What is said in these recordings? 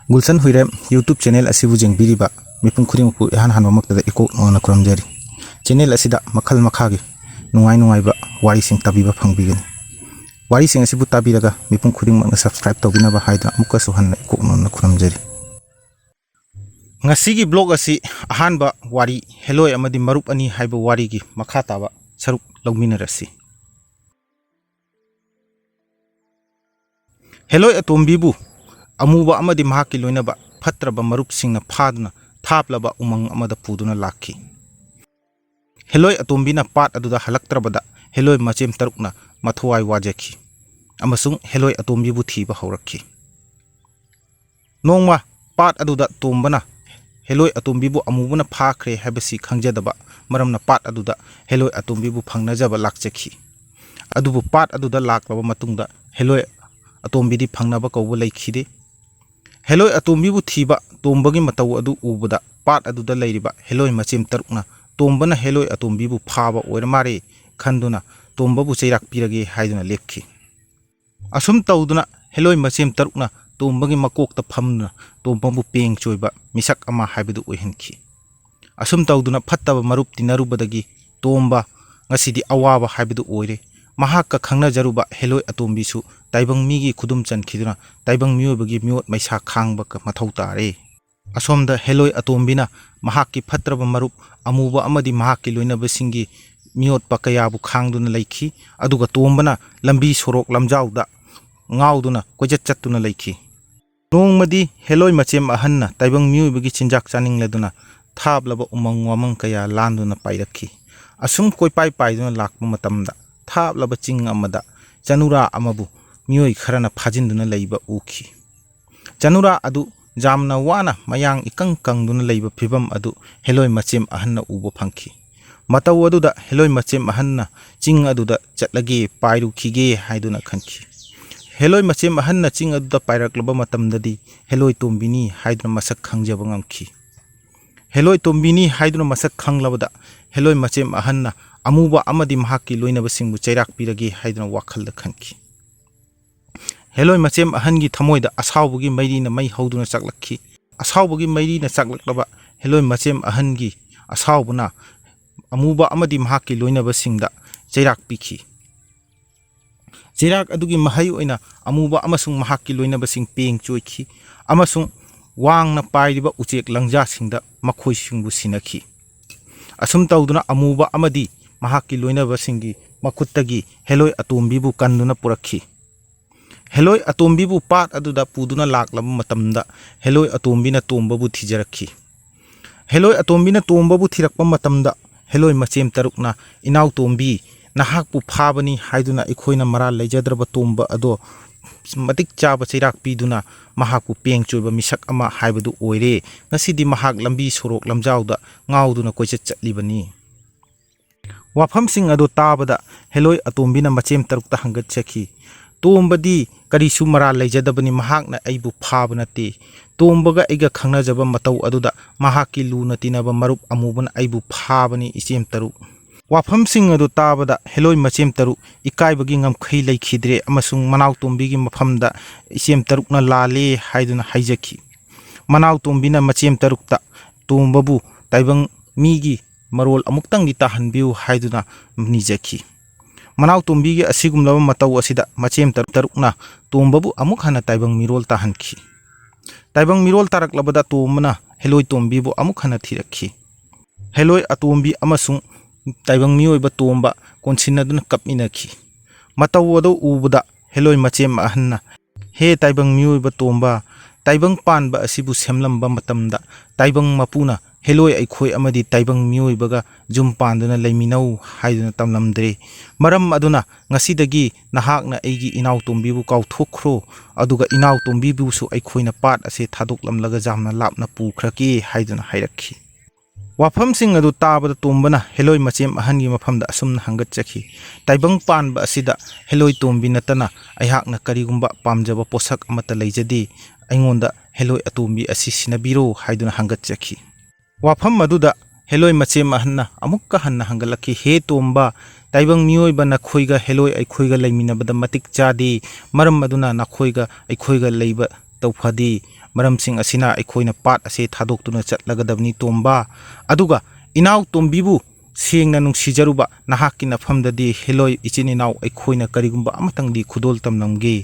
Gulsan Huirem YouTube channel asibu jeng biriba mipun khudimpu ihan hanwamaktada iko nona kuramjari channel asida makhal makhagi nungaiba wari sing tabiba phangbigani wari sing asibu tabiraga mipun khudimmakna subscribe tawbinaba haida muka suhanna iko nona kuramjari ngasigi blog asi ahanba wari Helloi Amadi Marup ani haiba wari gi makha taba saruk lawminarasi Helloi atombibu amuba amadi mahaki loinaba phatraba marup singna phaduna thaplaba umang amada puduna lakhi Helloi atombina pat aduda halaktrabada Helloi machem tarukna mathwai wajaki amasung Helloi atombibu thiba haurakhi nongma pat aduda tombana Helloi atombibu amubuna phakre habasi khangjadaba maramna pat aduda Helloi atombibu phangnajaba lakchakhi adubu pat aduda laklaba matungda Helloi atombidi phangnaba kawba laikhide Helloi atombibu thiba tombagi mataw adu ubada pat aduda leiriba Helloi machem tarukna tombana Helloi atombibu phaba oirmare khanduna tombabu cheirak pirage haiduna lepki asum tawduna Helloi machem tarukna tombagi makokta phamna tombabu peng choiba misak ama haibedu oihenki asum tawduna phattaba marup tinarubadagi tomba ngasidi awaba haibedu oire mahakka khangna jaruba Helloi atombisu taibang migi khudum chankhiduna taibang miyobagi miot maisa khangba ka mathau tare asomda Helloi atombina mahakki phatraba marup amuba amadi mahakki loinaba singi miot pakayabu khangduna laikhi aduga tombana lambi sorok lamjauda ngauduna kojat chattuna laikhi nongmadi Helloi machem ahanna taibang miyobagi chinjak chaningladuna thablaba umang wamang kaya landuna pairakhi asum koipai paiduna lakpa matamda thablaba ching amada chanura amabu miyoi kharana phajinduna leiba ukhi chanura adu jamna wana mayang ikang kangduna leiba phibam adu Helloi machem ahanna ubo phangki mataw aduda Helloi machem ahanna ching aduda chatlage pairu khige haiduna khanki Helloi machem ahanna ching aduda pairaklaba matamdadi Helloi tombini haiduna masak khangjaba ngamki Helloi tombini haiduna masak khanglabada Helloi machem ahanna amuba amadi mahaki loinaba singbu cheirak pirage haiduna wakhalda khanki Helloi machem ahangi thamoida asawbugi mairina mai hauduna chaklakhi asawbugi mairina chaklaklaba Helloi machem ahangi asawbuna amuba amadi mahaki loinaba singda cheirak pikhi cheirak adugi mahai oina amuba amasung mahaki loinaba sing peng choikhi amasung wangna pairiba uchek langja singda makhoi singbu sinakhi asum tawduna amuba amadi mahaki loinaba singi makuttagi Helloi atombibu kanduna purakhi Helloi atombibu pat aduda puduna laklaba matamda Helloi atombina tombabu thijarakhi Helloi atombina tombabu thirakpa matamda Helloi machem tarukna inaw tombi nahakpu phabani haiduna ikhoina mara leijadraba tomba ado matik chaba cheirak piduna mahakpu pengchoiba misak ama haibadu oire ngasidi mahak lambi sorok lamjauda ngauduna koichat chatlibani wafamsing ado tabada Helloi atombina machem tarukta hangat chakhi tombadi karisu mara leijadabani mahakna aibu phabana te tombaga aiga khangnajaba mataw aduda mahaki luna tinaba marup amubana aibu phabani ichem taru wafamsing ado tabada Helloi machem taru ikaibagi ngamkhai leikhidre amasung manaw tombigi mafamda ichem tarukna lale haiduna haijaki manaw tombina machem tarukta tombabu taibang migi marol amuktang ditahanbiu haiduna nijaki manaw tombigi asigumlaba mataw asida machem tarukna tombabu amuk hana taibang mirol tahankhi taibang mirol taraklabada tombana Helloi tombibu amuk hana thirakhi Helloi atombi amasung taibang miyoiba tomba konsinaduna kapminakhi mataw ado ubada Helloi machem ahanna he taibang miyoiba tomba taibang panba asibu semlamba matamda taibang mapuna Helloi aikhoi amadi taibang miyoibaga jumpanduna leiminau haiduna tamlamdre maram aduna ngasidagi nahakna eigi inaw tombibu kauthokkhro aduga inaw tombibu su aikhoina pat ase thadoklamlaga jamna lapna pukhraki haiduna hairakhi wafamsing adu tabada tombana Helloi machem ahangi mafamda asumna hangat chakhi taibang panba asida Helloi tombi natana aihakna karigumba pamjaba posak amata leijadi aingonda Helloi atombi asi sinabiro haiduna hangat chakhi wafam maduda Helloi machem ahanna amukka hanna hangalakhi he tomba taibang miyoiba nakhoiga Helloi aikhoiga leiminabada matik chadi maram maduna nakhoiga aikhoiga leiba tawphadi ꯃꯔꯝꯁꯤꯡ ꯑꯁꯤꯅ ꯑꯩꯈꯣꯏꯅ ꯄꯥꯠ ꯑꯁꯤ ꯊꯥꯗꯣꯛꯇꯨꯅ ꯆꯠꯂꯒꯗꯕꯅꯤ ꯇꯣꯝꯕ ꯑꯗꯨꯒ ꯏꯅꯥꯎ ꯇꯣꯝꯕꯤꯕꯨ ꯁꯦꯡꯅ ꯅꯨꯡꯁꯤꯖꯔꯨꯕ ꯅꯍꯥꯛꯀꯤ ꯅꯐꯝꯗꯗꯤ ꯍꯦꯂꯣꯏ ꯏꯆꯤꯟ ꯏꯅꯥꯎ ꯑꯩꯈꯣꯏꯅ ꯀꯔꯤꯒꯨꯝꯕ ꯑꯃꯇꯪꯗꯤ ꯈꯨꯗꯣꯜ ꯇꯝꯂꯝꯒꯦ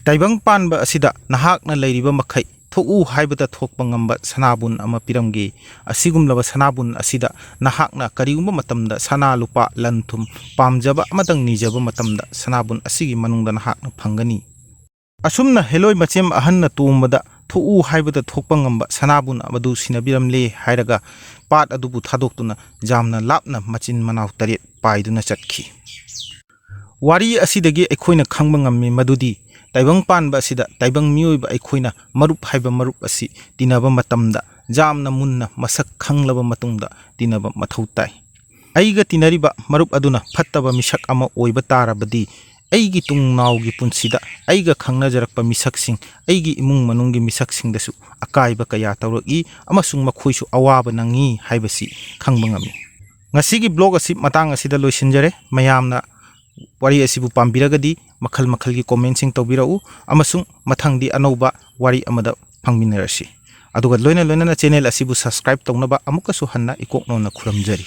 ꯇꯥꯏꯕꯪ ꯄꯥꯟꯕ ꯑꯁꯤꯗ ꯅꯍꯥꯛꯅ ꯂꯩꯔꯤꯕ ꯃꯈꯩ ꯊꯣꯛꯎ ꯍꯥꯏꯕꯗ ꯊꯣꯛꯄ ꯉꯝꯕ ꯁꯅꯥꯕꯨꯟ ꯑꯃ ꯄꯤꯔꯝꯒꯦ ꯑꯁꯤꯒꯨꯝꯂꯕ ꯁꯅꯥꯕꯨꯟ ꯑꯁꯤꯗ ꯅꯍꯥꯛꯅ ꯀꯔꯤꯒꯨꯝꯕ ꯃꯇꯝꯗ ꯁꯅꯥ ꯂꯨꯄꯥ ꯂꯟ ꯊꯨꯝ ꯄꯥꯝꯖꯕ ꯑꯃꯇꯪ ꯅꯤꯖꯕ ꯃꯇꯝꯗ ꯁꯅꯥꯕꯨꯟ ꯑꯁꯤꯒꯤ ꯃꯅꯨꯡꯗ ꯅꯍꯥꯛꯅ ꯐꯪꯒꯅꯤ ꯑꯁꯨꯝꯅ ꯍꯦꯂꯣꯏ ꯃꯆꯦꯝ ꯑꯍꯟꯅ ꯇꯣꯝꯕꯗ ꯊꯣꯛꯎ ꯍꯥꯏꯕꯗ ꯊꯣꯛꯄ ꯉꯝꯕ ꯁꯅꯥꯕꯨꯟ ꯑꯗꯨ ꯁꯤꯟꯅꯕꯤꯔꯝꯂꯦ ꯍꯥꯏꯔꯒ ꯄꯥꯠ ꯑꯗꯨꯕꯨ ꯊꯥꯗꯣꯛꯇꯨꯅ ꯌꯥꯝꯅ ꯂꯥꯞꯅ ꯃꯆꯤꯟ ꯃꯅꯥꯎ 8 ꯄꯥꯏꯗꯨꯅ ꯆꯠꯈꯤ ꯋꯥꯔꯤ ꯑꯁꯤꯗꯒꯤ ꯑꯩꯈꯣꯏꯅ ꯈꯪꯕ ꯉꯝꯃꯤ ꯃꯗꯨꯗꯤ ꯇꯥꯏꯕꯪ ꯄꯥꯟꯕ ꯑꯁꯤꯗ ꯇꯥꯏꯕꯪ ꯃꯤꯑꯣꯏꯕ ꯑꯩꯈꯣꯏꯅ ꯃꯔꯨꯞ ꯍꯥꯏꯕ ꯃꯔꯨꯞ ꯑꯁꯤ ꯇꯤꯟꯅꯕ ꯃꯇꯝꯗ ꯌꯥꯝꯅ ꯃꯨꯟꯅ ꯃꯁꯛ ꯈꯪꯂꯕ ꯃꯇꯨꯡꯗ ꯇꯤꯟꯅꯕ ꯃꯊꯧ ꯇꯥꯏ ꯑꯩꯒ ꯇꯤꯟꯅꯔꯤꯕ ꯃꯔꯨꯞ ꯑꯗꯨꯅ ꯐꯠꯇꯕ ꯃꯤꯁꯛ ꯑꯃ ꯑꯣꯏꯕ ꯇꯥꯔꯕꯗꯤ ꯑꯩꯒꯤ ꯇꯨꯡꯅꯥꯎꯒꯤ ꯄꯨꯟꯁꯤꯗ ꯑꯩꯒ ꯈꯪꯅꯖꯔꯛꯄ ꯃꯤꯁꯛꯁꯤꯡ ꯑꯩꯒꯤ ꯏꯃꯨꯡ ꯃꯅꯨꯡꯒꯤ ꯃꯤꯁꯛꯁꯤꯡꯗꯁꯨ ꯑꯀꯥꯏꯕ ꯀꯌꯥ ꯇꯧꯔꯛꯏ ꯑꯃꯁꯨꯡ ꯃꯈꯣꯏꯁꯨ ꯑꯋꯥꯕ ꯅꯪꯉꯤ ꯍꯥꯏꯕꯁꯤ ꯈꯪꯕ ꯉꯝꯃꯤ ꯉꯁꯤꯒꯤ ꯕ꯭ꯂꯣग ꯑꯁꯤ ꯃꯇꯥꯡ ꯑꯁꯤꯗ ꯂꯣꯏꯁꯤꯟꯖꯔꯦ ꯃꯌꯥꯝꯅ ꯋꯥꯔꯤ ꯑꯁꯤꯕꯨ ꯄꯥꯝꯕꯤꯔꯒꯗꯤ ꯃꯈꯜ ꯃꯈꯜꯒꯤ ꯀꯣꯃꯦꯟꯠꯁꯤꯡ ꯇꯧꯕꯤꯔꯛꯎ ꯑꯃꯁꯨꯡ ꯃꯊꯪꯗꯤ ꯑꯅꯧꯕ ꯋꯥꯔꯤ ꯑꯃꯗ ꯐꯪꯃꯤꯟꯅꯔꯁꯤ ꯑꯗꯨꯒ ꯂꯣꯏꯅꯅ ꯆꯦꯅꯦꯜ ꯑꯁꯤꯕꯨ ꯁꯕꯁꯀ꯭ꯔꯥꯏꯕ ꯇꯧꯅꯕ ꯑꯃꯨꯛꯀꯁꯨ ꯍꯟꯅ ꯏꯀꯣꯛꯅꯣꯅ ꯈꯨꯔꯨꯝꯖꯔꯤ